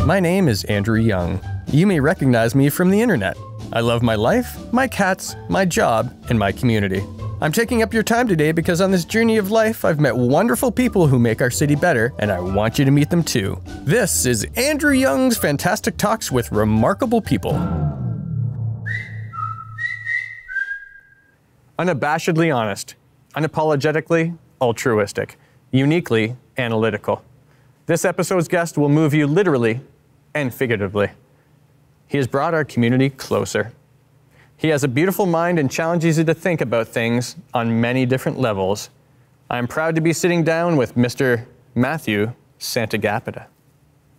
My name is Andrew Young. You may recognize me from the internet. I love my life, my cats, my job, and my community. I'm taking up your time today because on this journey of life, I've met wonderful people who make our city better, and I want you to meet them too. This is Andrew Young's Fantastic Talks with Remarkable People. Unabashedly honest, unapologetically altruistic, uniquely analytical. This episode's guest will move you literally and figuratively. He has brought our community closer. He has a beautiful mind and challenges you to think about things on many different levels. I'm proud to be sitting down with Mr. Matthew Santagapita.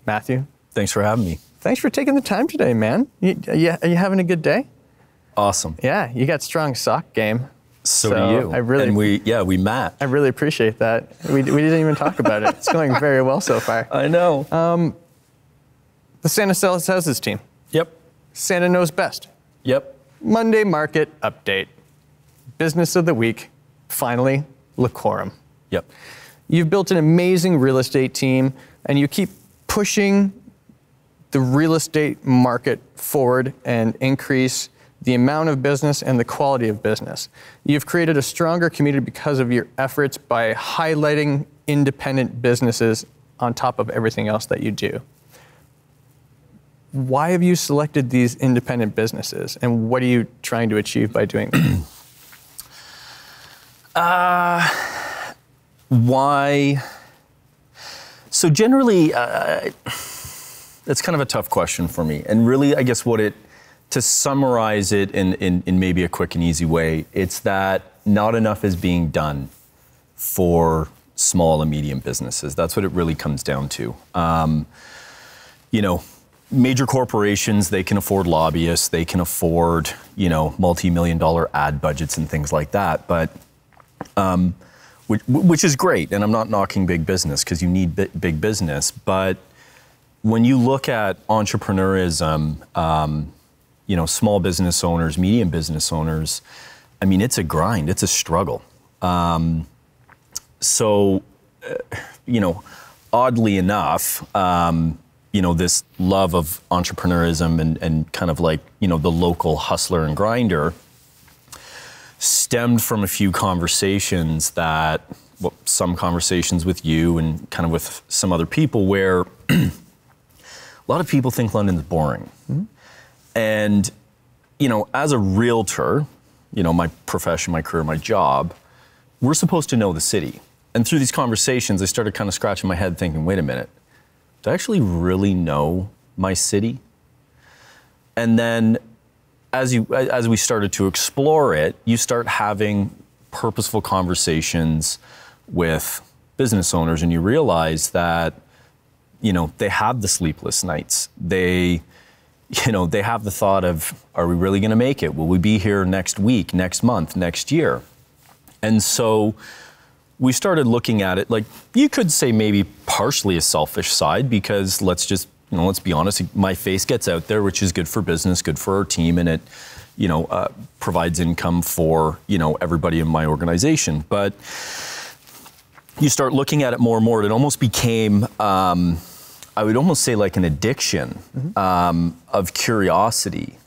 Matthew? Thanks for having me. Thanks for taking the time today, man. Are you having a good day? Awesome. Yeah, you got strong sock game. So do you. And we met. I really appreciate that. We didn't even talk about it. It's going very well so far. I know. The Santa sells houses team. Yep. Santa knows best. Yep. Monday market update. Business of the week. Finally, locorum. Yep. You've built an amazing real estate team, and you keep pushing the real estate market forward and increase the amount of business and the quality of business. You've created a stronger community because of your efforts by highlighting independent businesses on top of everything else that you do. Why have you selected these independent businesses, and what are you trying to achieve by doing that? Why? So generally, it's kind of a tough question for me. And really, I guess to summarize it in maybe a quick and easy way, it's that not enough is being done for small and medium businesses. That's what it really comes down to. Major corporations, they can afford lobbyists, they can afford, multi-million-dollar ad budgets and things like that. But, which is great, and I'm not knocking big business because you need big business. But when you look at entrepreneurism, small business owners, medium business owners, I mean, it's a grind, it's a struggle. Oddly enough, this love of entrepreneurism and kind of like, the local hustler and grinder stemmed from a few conversations some conversations with you and kind of with some other people where a lot of people think London's boring. Mm-hmm. And, as a realtor, my profession, my career, my job, we're supposed to know the city. And through these conversations, I started kind of scratching my head thinking, wait a minute, do I actually really know my city? And then as we started to explore it, you start having purposeful conversations with business owners, and you realize that, they have the sleepless nights. They have the thought of, are we really going to make it? Will we be here next week, next month, next year? And so we started looking at it, like you could say maybe partially a selfish side, because let's be honest, my face gets out there, which is good for business, good for our team, and it, provides income for, everybody in my organization. But you start looking at it more and more, it almost became, I would almost say like an addiction, mm-hmm. Of curiosity.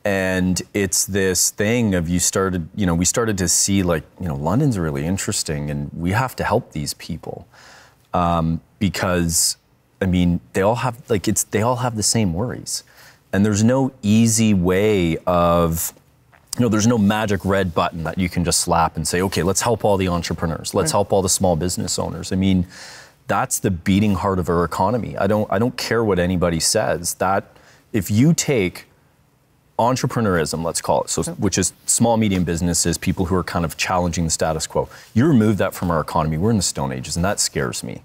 And it's this thing of we started to see like, London's really interesting and we have to help these people. Because, they all have the same worries. And there's no easy way of, there's no magic red button that you can just slap and say, okay, let's help all the entrepreneurs. Let's help all the small business owners. That's the beating heart of our economy. I don't care what anybody says, that if you take entrepreneurism, let's call it, which is small, medium businesses, people who are kind of challenging the status quo. You remove that from our economy, we're in the Stone Ages, and that scares me.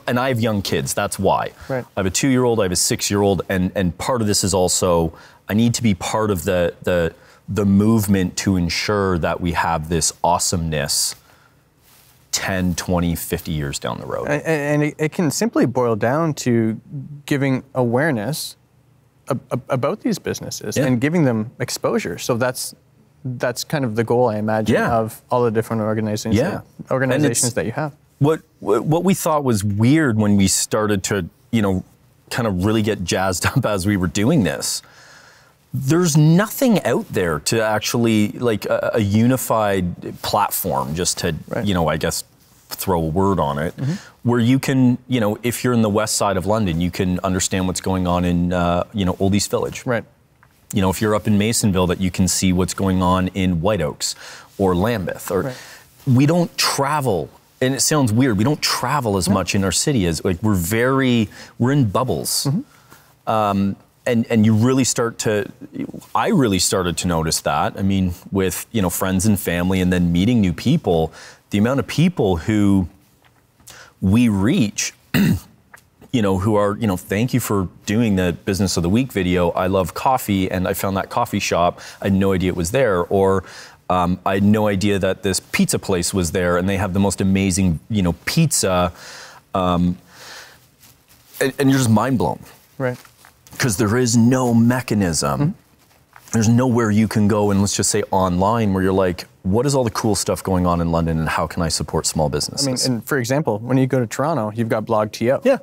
And I have young kids, that's why. Right. I have a 2-year-old, I have a 6-year-old, and part of this is also, I need to be part of the movement to ensure that we have this awesomeness 10, 20, 50 years down the road. And it can simply boil down to giving awareness about these businesses and giving them exposure. So that's kind of the goal, I imagine, of all the different organizations that you have. what we thought was weird when we started to, you know, kind of really get jazzed up as we were doing this, there's nothing out there to actually, like a unified platform, just to, you know, I guess, throw a word on it, where you can, you know, if you're in the west side of London, you can understand what's going on in, you know, Old East Village. Right. You know, if you're up in Masonville, that you can see what's going on in White Oaks or Lambeth. Or we don't travel, and it sounds weird, we don't travel as much in our city as, like, we're in bubbles. And you really I really started to notice that. I mean, with, you know, friends and family, and then meeting new people, the amount of people who we reach, you know, who are, you know, thank you for doing the Business of the Week video. I love coffee, and I found that coffee shop. I had no idea it was there. Or I had no idea that this pizza place was there, and they have the most amazing, you know, pizza. And you're just mind blown. Right. Because there is no mechanism. There's nowhere you can go, and let's just say online, where you're like, what is all the cool stuff going on in London, and how can I support small businesses? I mean, and for example, when you go to Toronto, you've got Blog.to. Yeah.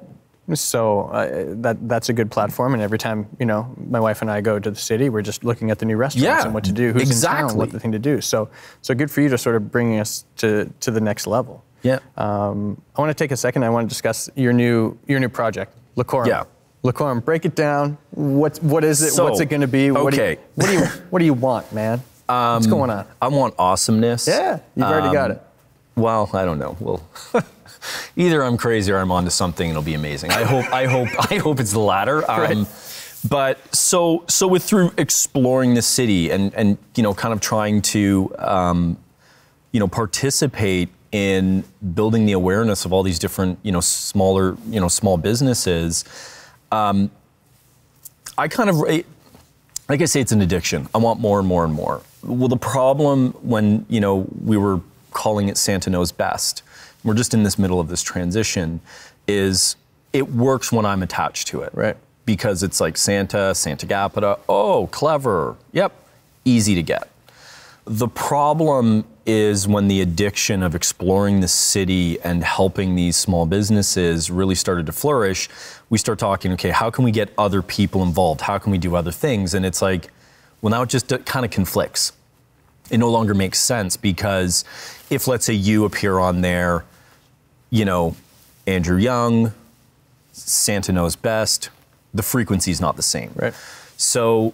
So that's a good platform, and every time, you know, my wife and I go to the city, we're just looking at the new restaurants and what to do, who's in town, what the thing to do. So good for you to sort of bring us to the next level. Yeah. I want to take a second. I want to discuss your new project, Locorum. Yeah. Locorum, break it down. What is it? So, what's it going to be? Okay. What do you want, man? What's going on? I want awesomeness. Yeah, you've already got it. Well, I don't know. Well, either I'm crazy or I'm onto something. It'll be amazing. I hope it's the latter. But so with through exploring the city and you know, kind of trying to you know, participate in building the awareness of all these different, you know, smaller, you know, small businesses. I kind of, like I say, it's an addiction. I want more and more and more. Well, the problem when, you know, we were calling it Santa Knows Best, we're just in this middle of this transition, is it works when I'm attached to it. Right. Because it's like Santagapita, oh, clever, yep, easy to get. The problem is when the addiction of exploring the city and helping these small businesses really started to flourish, we start talking, okay, how can we get other people involved? How can we do other things? And it's like, well, now it just kind of conflicts. It no longer makes sense, because if, let's say, you appear on there, you know, Andrew Young, Santa Knows Best, the frequency is not the same. Right. So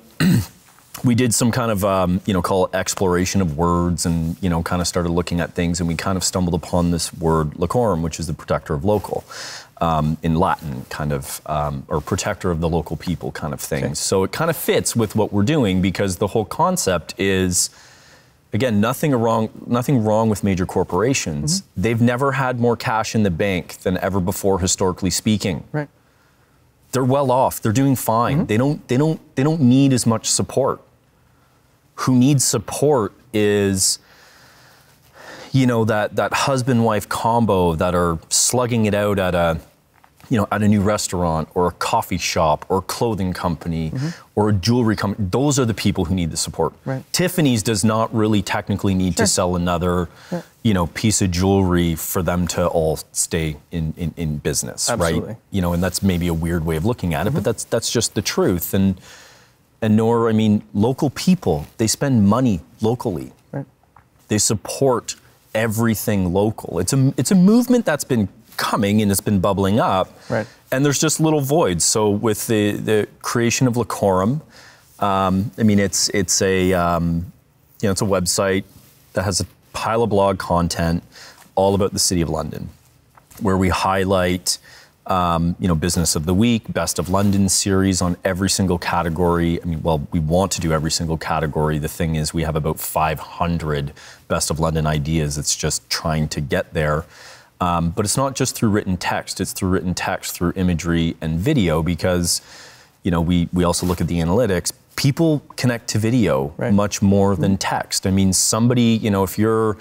we did some kind of, you know, call it exploration of words, and, you know, kind of started looking at things, and we kind of stumbled upon this word locorum, which is the protector of local, in Latin, kind of, or protector of the local people kind of thing. Okay. So it kind of fits with what we're doing, because the whole concept is, again, nothing wrong with major corporations. They've never had more cash in the bank than ever before, historically speaking. Right. They're well off. They're doing fine. They don't need as much support. Who needs support is, you know, that husband-wife combo that are slugging it out at a, you know, at a new restaurant or a coffee shop or a clothing company or a jewelry company. Those are the people who need the support. Right. Tiffany's does not really technically need to sell another, you know, piece of jewelry for them to all stay in business, right? You know, and that's maybe a weird way of looking at it, but that's just the truth. And nor, I mean, local people, they spend money locally. Right. They support everything local. It's a movement that's been coming and it's been bubbling up, right? And there's just little voids. So with the creation of Locorum, I mean, it's a you know, it's a website that has a pile of blog content all about the City of London, where we highlight you know, Business of the Week, Best of London series on every single category. I mean, well, we want to do every single category. The thing is, we have about 500 Best of London ideas. It's just trying to get there. But it's not just through written text, it's through written text, through imagery and video, because, you know, we also look at the analytics. People connect to video much more than text. I mean, somebody, you know, if you're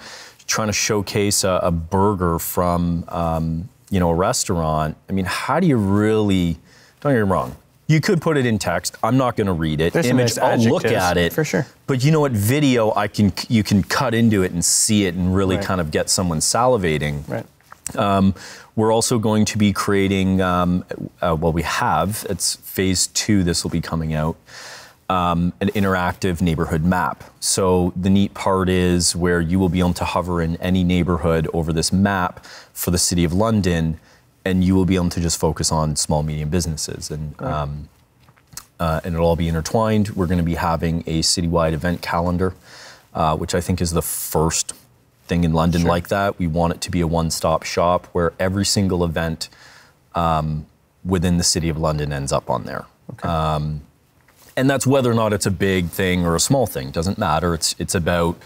trying to showcase a burger from, you know, a restaurant, I mean, how do you really, don't get me wrong, you could put it in text. I'm not going to read it. There's Image, I'll look at it. For sure. But you know what, video, you can cut into it and see it and really kind of get someone salivating. Right. We're also going to be creating, we have, it's phase 2, this will be coming out, an interactive neighborhood map. So the neat part is where you will be able to hover in any neighborhood over this map for the City of London, and you will be able to just focus on small, medium businesses. And it'll all be intertwined. We're going to be having a citywide event calendar, which I think is the first thing in London like that. We want it to be a one-stop shop where every single event within the City of London ends up on there. Okay. And that's whether or not it's a big thing or a small thing, doesn't matter. It's about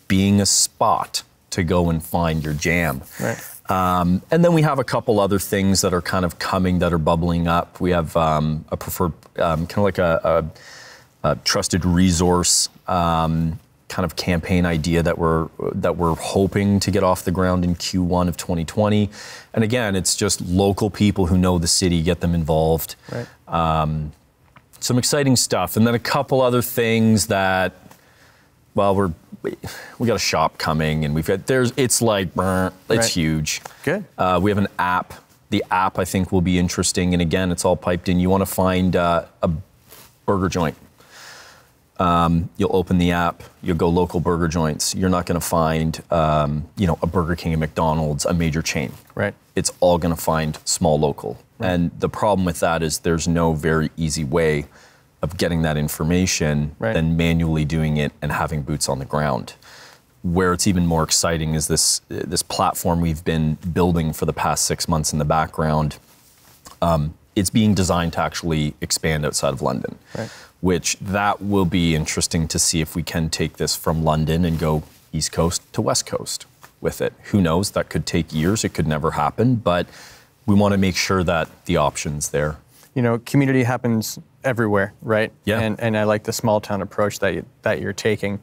being a spot to go and find your jam. Right. And then we have a couple other things that are kind of coming that are bubbling up. We have a preferred, kind of like a trusted resource kind of campaign idea that we're hoping to get off the ground in Q1 of 2020. And again, it's just local people who know the city, get them involved. Right. Some exciting stuff, and then a couple other things that, well, we got a shop coming, and it's like, it's huge. Good. We have an app. The app, I think, will be interesting, and again, it's all piped in. You want to find a burger joint. You'll open the app, you'll go local burger joints. You're not going to find, a Burger King, a McDonald's, a major chain. Right. It's all going to find small local. Right. And the problem with that is there's no very easy way of getting that information than manually doing it and having boots on the ground. Where it's even more exciting is this platform we've been building for the past 6 months in the background. It's being designed to actually expand outside of London, which that will be interesting to see if we can take this from London and go East Coast to West Coast with it. Who knows? That could take years. It could never happen, but we want to make sure that the option's there. You know, community happens everywhere, right? Yeah. And I like the small town approach that you're taking.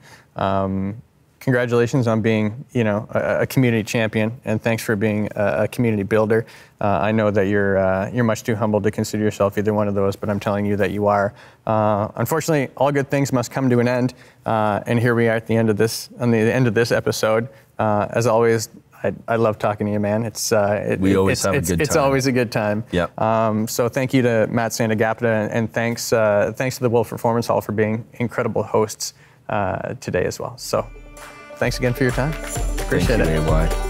Congratulations on being, a community champion, and thanks for being a community builder. I know that you're much too humble to consider yourself either one of those, but I'm telling you that you are. Unfortunately, all good things must come to an end, and here we are at the end of this episode. As always, I love talking to you, man. It's always a good time. Yeah. So thank you to Matt Santagapita, and thanks to the Wolf Performance Hall for being incredible hosts today as well. So thanks again for your time. Appreciate it. Thank you, AY.